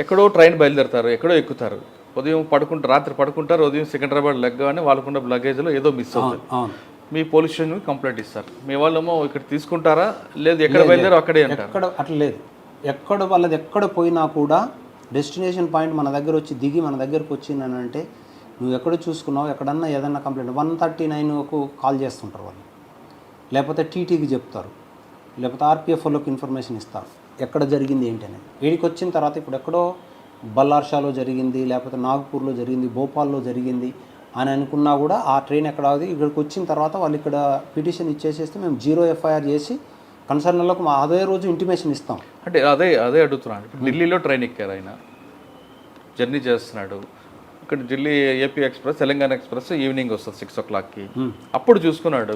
ఎక్కడో ట్రైన్ బయలుదేరతారు, ఎక్కడో ఎక్కుతారు. ఉదయం రాత్రి పడుకుంటారు, ఉదయం సికింద్రాబాద్ లెగ్గానే వాళ్ళకున్న లగేజ్లో ఏదో మిస్ అవుతుంది. మీ పోలీస్ స్టేషన్ కంప్లైంట్ ఇస్తారు. మీ వాళ్ళేమో ఇక్కడ తీసుకుంటారా, లేదు ఎక్కడ బయలుదేరో అక్కడే అంటారు? ఎక్కడ అట్లా లేదు. ఎక్కడ వాళ్ళది ఎక్కడ పోయినా కూడా డెస్టినేషన్ పాయింట్ మన దగ్గర వచ్చి దిగి మన దగ్గరకు వచ్చిందనంటే నువ్వు ఎక్కడ చూసుకున్నావు, ఎక్కడన్నా ఏదన్నా కంప్లైంట్ 139కు కాల్ చేస్తుంటారు వాళ్ళు, లేకపోతే టీటీకి చెప్తారు, లేకపోతే ఆర్పిఎఫ్ఓలోకి ఇన్ఫర్మేషన్ ఇస్తారు ఎక్కడ జరిగింది ఏంటి అనేది. వీడికి వచ్చిన తర్వాత ఇప్పుడు ఎక్కడో బల్లార్షాలో జరిగింది, లేకపోతే నాగ్పూర్లో జరిగింది, భోపాల్లో జరిగింది అని అనుకున్నా కూడా ఆ ట్రైన్ ఎక్కడ అవుతుంది. ఇక్కడికి వచ్చిన తర్వాత వాళ్ళు ఇక్కడ పిటిషన్ ఇచ్చేసేస్తే మేము 0 ఎఫ్ఐఆర్ చేసి కన్సర్న్లకు అదే రోజు ఇంటిమేషన్ ఇస్తాం. అంటే అదే అడుగుతున్నాను. ఇప్పుడు ఢిల్లీలో ట్రైన్ ఎక్కారు, ఆయన జర్నీ చేస్తున్నాడు. ఇక్కడ Delhi AP express, Telangana express evening వస్తుంది 6 o'clockకి. అప్పుడు చూసుకున్నాడు,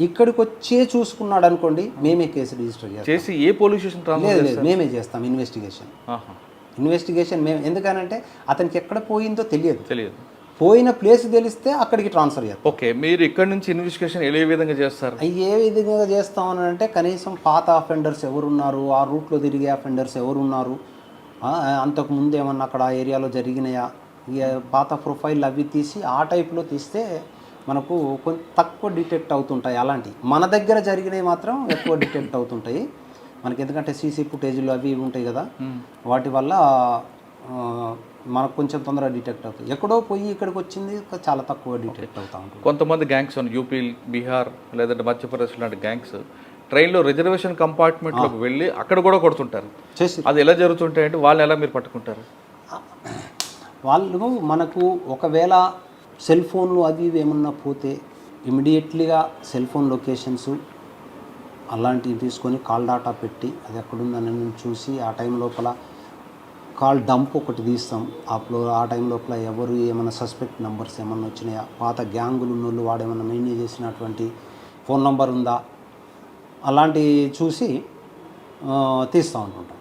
ఇక్కడికి వచ్చే చూసుకున్నాడు అనుకోండి, మేమే కేసు రిజిస్టర్ చేసి ఏ పోలీస్ స్టేషన్ లేదు మేమే చేస్తాం ఇన్వెస్టిగేషన్ మేము. ఎందుకనంటే అతనికి ఎక్కడ పోయిందో తెలియదు, పోయిన ప్లేస్ తెలిస్తే అక్కడికి ట్రాన్స్ఫర్ చేస్తాం. ఓకే, మీరు ఇక్కడ నుంచి ఇన్వెస్టిగేషన్ ఏ విధంగా చేస్తారు? ఏ విధంగా చేస్తామని అంటే కనీసం పాత అఫెండర్స్ ఎవరున్నారు, ఆ రూట్లో తిరిగే అఫెండర్స్ ఎవరున్నారు, అంతకు ముందు ఏమన్నా అక్కడ ఆ ఏరియాలో జరిగినాయా, పాత ప్రొఫైల్ అవి తీసి ఆ టైప్లో తీస్తే మనకు కొంచెం తక్కువ డిటెక్ట్ అవుతుంటాయి. అలాంటివి మన దగ్గర జరిగినవి మాత్రం ఎక్కువ డిటెక్ట్ అవుతుంటాయి మనకి. ఎందుకంటే సీసీ ఫుటేజ్లు అవి ఉంటాయి కదా, వాటి వల్ల మనకు కొంచెం తొందరగా డిటెక్ట్ అవుతుంది. ఎక్కడో పోయి ఇక్కడికి వచ్చింది చాలా తక్కువ డిటెక్ట్ అవుతూ ఉంటుంది. కొంతమంది గ్యాంగ్స్ యూపీ, బీహార్ లేదంటే మధ్యప్రదేశ్ లాంటి గ్యాంగ్స్ ట్రైన్లో రిజర్వేషన్ కంపార్ట్మెంట్లోకి వెళ్ళి అక్కడ కూడా కొడుతుంటారు. అది ఎలా జరుగుతుంటాయంటే వాళ్ళు ఎలా మీరు పట్టుకుంటారు? వాళ్ళు మనకు ఒకవేళ సెల్ ఫోన్లు అవి ఇవి ఏమన్నా పోతే ఇమీడియట్లీగా సెల్ ఫోన్ లొకేషన్స్ అలాంటివి తీసుకొని కాల్ డాటా పెట్టి అది ఎక్కడుందని చూసి ఆ టైం లోపల కాల్ డంప్ ఒకటి తీస్తాం. ఆ టైం లోపల ఎవరు ఏమైనా సస్పెక్ట్ నెంబర్స్ ఏమన్నా వచ్చినాయా, పాత గ్యాంగులు ఉన్నోళ్ళు వాడు ఏమన్నా మెయింటైన్ చేసినటువంటి ఫోన్ నెంబర్ ఉందా, అలాంటివి చూసి తీస్తూ ఉంటుంటాం.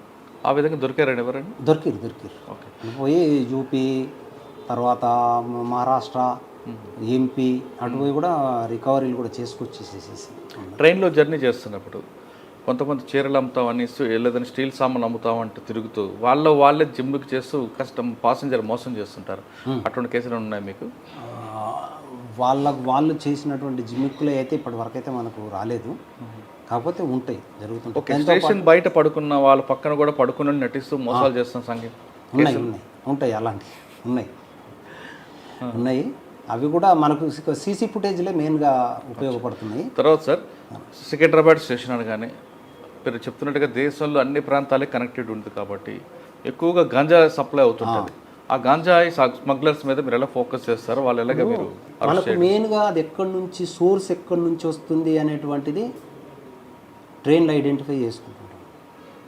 ఆ విధంగా దొరికారండి ఎవరండి? దొరికిరు. ఓకే, పోయి యూపీ తర్వాత మహారాష్ట్ర, ఎంపీ అటు పోయి కూడా రికవరీలు కూడా చేసుకొచ్చేసేసి. ట్రైన్లో జర్నీ చేస్తున్నప్పుడు కొంతమంది చీరలు అమ్ముతామని, లేదని స్టీల్ సామాన్ అమ్ముతామంటూ తిరుగుతూ వాళ్ళే జిమ్కి చేస్తూ పాసింజర్ మోసం చేస్తుంటారు. అటువంటి కేసులు ఉన్నాయి మీకు? వాళ్ళు చేసినటువంటి జిమ్మిక్కులు అయితే ఇప్పటి వరకు అయితే మనకు రాలేదు, కాకపోతే ఉంటాయి, జరుగుతుంటాయి. స్టేషన్ బయట పడుకున్న వాళ్ళ పక్కన కూడా పడుకుని నటిస్తూ మోసాలు చేస్తున్న సంగతి ఉంటాయి అలాంటివి ఉన్నాయి. అవి కూడా మనకు సీసీ ఫుటేజ్లే మెయిన్గా ఉపయోగపడుతున్నాయి. తర్వాత సార్, సికింద్రాబాద్ స్టేషన్ అనగానే మీరు చెప్తున్నట్టుగా దేశంలో అన్ని ప్రాంతాలే కనెక్టెడ్ ఉంది కాబట్టి ఎక్కువగా గాంజా సప్లై అవుతుంటుంది. ఆ గాంజాయి స్మగ్లర్స్ మీద మీరు ఎలా ఫోకస్ చేస్తారు? వాళ్ళు ఎలాగ మీరు మనకు మెయిన్గా అది ఎక్కడి నుంచి సోర్స్ ఎక్కడి నుంచి వస్తుంది అనేటువంటిది ట్రైన్లు ఐడెంటిఫై చేసుకుంటుంటాం.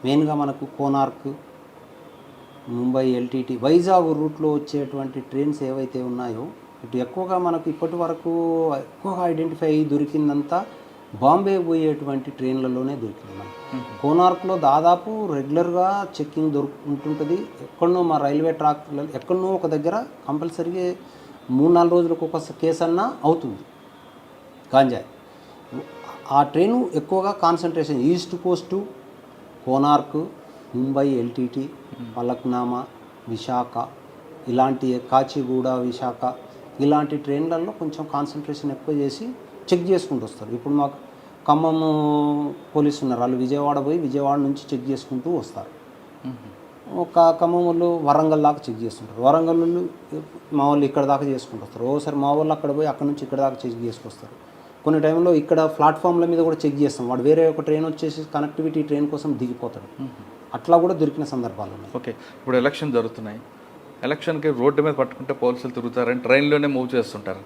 మెయిన్గా మనకు కోనార్క్, ముంబై, ఎల్టీటీ, వైజాగ్ రూట్లో వచ్చేటువంటి ట్రైన్స్ ఏవైతే ఉన్నాయో ఇటు ఎక్కువగా మనకు ఇప్పటి వరకు ఎక్కువగా ఐడెంటిఫై అయ్యి దొరికిందంతా బాంబే పోయేటువంటి ట్రైన్లలోనే దొరికింది. మనకు కోనార్క్లో దాదాపు రెగ్యులర్గా చెక్కింగ్ ఉంటుంటుంది. ఎక్కడనో మా రైల్వే ట్రాక్లలో ఎక్కడనో ఒక దగ్గర కంపల్సరీగా 3-4 రోజులకు ఒక కేసు అన్నా అవుతుంది గాంజాయి. ఆ ట్రైను ఎక్కువగా concentration east coast, Konark, Mumbai, LTT, Falaknuma, Visakha, ఇలాంటి కాచిగూడ, విశాఖ ఇలాంటి ట్రైన్లలో కొంచెం కాన్సన్ట్రేషన్ ఎక్కువ చేసి చెక్ చేసుకుంటూ వస్తారు. ఇప్పుడు మాకు ఖమ్మం పోలీసు ఉన్నారు, వాళ్ళు విజయవాడ పోయి విజయవాడ నుంచి చెక్ చేసుకుంటూ వస్తారు. ఒక ఖమ్మం వాళ్ళు వరంగల్ దాకా చెక్ చేస్తుంటారు, వరంగల్ వాళ్ళు మా వాళ్ళు ఇక్కడ దాకా చేసుకుంటూ వస్తారు. ఓసారి మా వాళ్ళు అక్కడ పోయి అక్కడ నుంచి ఇక్కడ దాకా చెక్ చేసుకొస్తారు. కొన్ని టైంలో ఇక్కడ ప్లాట్ఫామ్ల మీద కూడా చెక్ చేస్తాం, వాడు వేరే ఒక ట్రైన్ వచ్చేసి కనెక్టివిటీ ట్రైన్ కోసం దిగిపోతాడు. అట్లా కూడా దొరికిన సందర్భాలు ఉన్నాయి. ఓకే, ఇప్పుడు ఎలక్షన్ జరుగుతున్నాయి. ఎలక్షన్కి రోడ్డు మీద పట్టుకుంటే పోలీసులు తిరుగుతారని ట్రైన్లోనే మూవ్ చేస్తుంటారు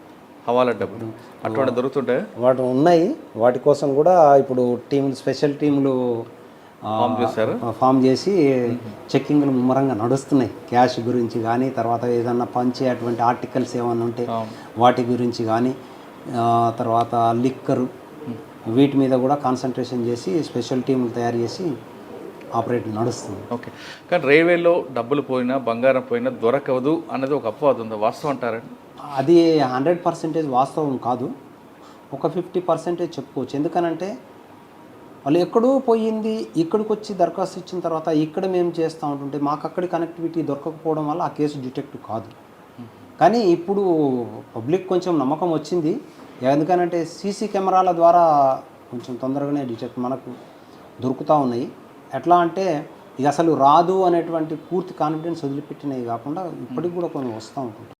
హవాలా డబ్బులు, అటువంటి దొరుకుతుంటాయి. వాటి ఉన్నాయి, వాటి కోసం కూడా ఇప్పుడు స్పెషల్ టీములు ఫామ్ చేసి చెక్కింగ్లు ముమ్మరంగా నడుస్తున్నాయి. క్యాష్ గురించి కానీ, తర్వాత ఏదన్నా పంచేటువంటి ఆర్టికల్స్ ఏమన్నా ఉంటే వాటి గురించి కానీ, తర్వాత లిక్కరు వీటి మీద కూడా కాన్సన్ట్రేషన్ చేసి స్పెషల్ టీములు తయారు చేసి ఆపరేట్ నడుస్తుంది. ఓకే, కానీ రైల్వేలో డబ్బులు పోయినా బంగారం పోయినా దొరకదు అనేది ఒక అపవాదం ఉంది, వాస్తవం అంటారండి? అది 100% వాస్తవం కాదు, ఒక 50% చెప్పుకోవచ్చు. ఎందుకనంటే వాళ్ళు ఎక్కడో పోయింది ఇక్కడికి వచ్చి దరఖాస్తు ఇచ్చిన తర్వాత ఇక్కడ మేము చేస్తూ ఉంటుంటే మాకు అక్కడి కనెక్టివిటీ దొరకకపోవడం వల్ల ఆ కేసు డిటెక్ట్ కాదు. కానీ ఇప్పుడు పబ్లిక్ కొంచెం నమ్మకం వచ్చింది, ఎందుకనంటే సీసీ కెమెరాల ద్వారా కొంచెం తొందరగానే డిటెక్ట్ మనకు దొరుకుతూ ఉన్నాయి. ఎట్లా అంటే ఇక అసలు రాదు అనేటువంటి పూర్తి కాన్ఫిడెన్స్ వదిలిపెట్టినవి కాకుండా ఇప్పటికి కూడా కొన్ని వస్తూ ఉంటుంది.